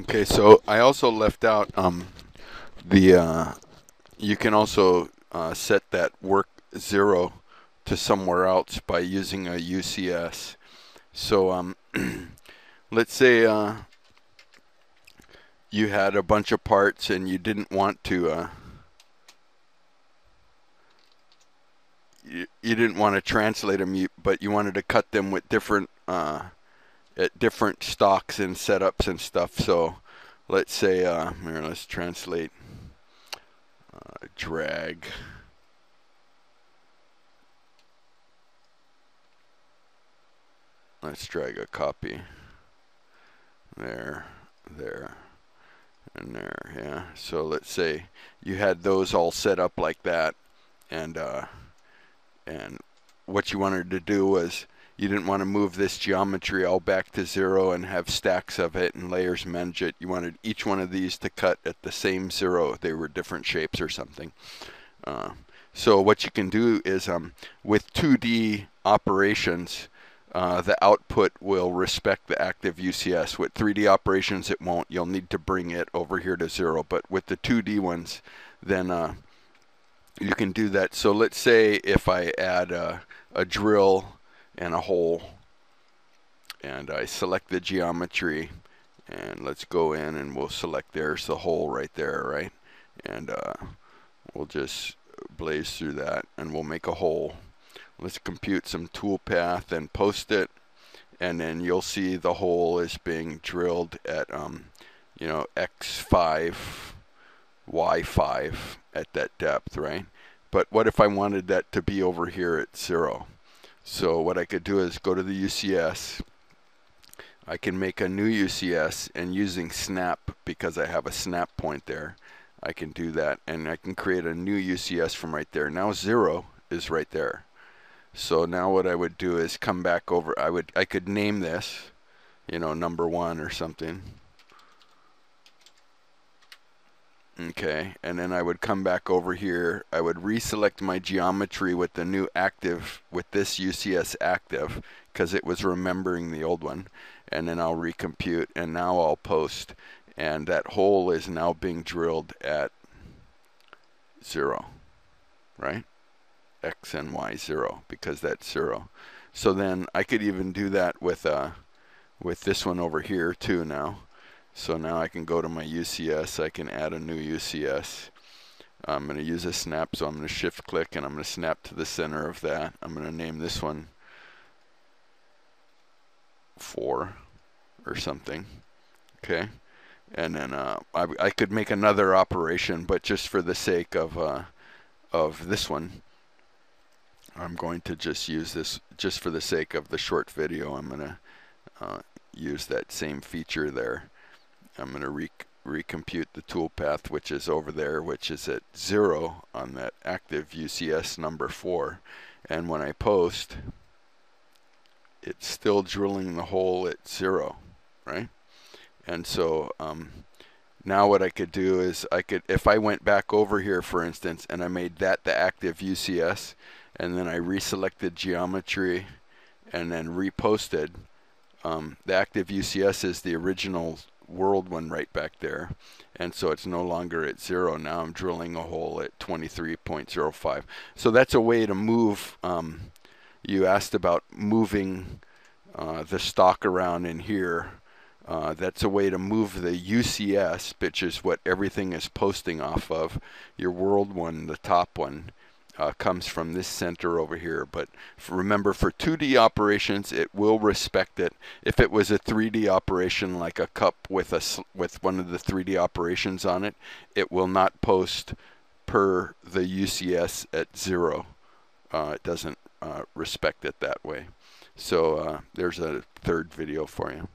Okay, so I also left out the you can also set that work 0 to somewhere else by using a UCS. So let's say you had a bunch of parts and you didn't want to you didn't want to translate them, but you wanted to cut them with different at different stocks and setups and stuff. So let's say here, let's translate drag. Let's drag a copy there, there, and there. Yeah. So let's say you had those all set up like that, and what you wanted to do was you didn't want to move this geometry all back to 0 and have stacks of it and layers manage it. You wanted each one of these to cut at the same 0. They were different shapes or something. So what you can do is with 2D operations, the output will respect the active UCS. With 3D operations, it won't. You'll need to bring it over here to 0. But with the 2D ones, then you can do that. So let's say if I add a drill and a hole, and I select the geometry, and let's go in and we'll select, there's the hole right there, right? And we'll just blaze through that and we'll make a hole. Let's compute some toolpath and post it, and then you'll see the hole is being drilled at x5, y5 at that depth, right? But what if I wanted that to be over here at 0? So what I could do is go to the UCS. I can make a new UCS, and using snap, because I have a snap point there, I can do that, and I can create a new UCS from right there. Now 0 is right there. So now what I would do is come back over. I could name this, number 1 or something. Okay, and then I would come back over here. I would reselect my geometry with the new active, with this UCS active, because it was remembering the old one. And then I'll recompute, and now I'll post. And that hole is now being drilled at 0, right? X and Y 0, because that's 0. So then I could even do that with this one over here too now. So now I can go to my UCS, I can add a new UCS. I'm going to use a snap, so I'm going to shift click and I'm going to snap to the center of that. I'm going to name this one 4 or something. Okay. And then I could make another operation, but just for the sake of this one, I'm going to just use this, just for the sake of the short video. I'm going to use that same feature there. I'm going to recompute the toolpath, which is over there, which is at 0 on that active UCS number 4. And when I post, it's still drilling the hole at 0, right? And so now what I could do is if I went back over here, for instance, and I made that the active UCS, and then I reselected geometry and then reposted, the active UCS is the original world one right back there, and so it's no longer at 0. Now I'm drilling a hole at 23.05. So that's a way to move. You asked about moving the stock around in here. That's a way to move the UCS, which is what everything is posting off of. Your world one, the top one, comes from this center over here. But remember, for 2D operations, it will respect it. If it was a 3D operation, like a cup with one of the 3D operations on it, it will not post per the UCS at 0. It doesn't respect it that way. So there's a third video for you.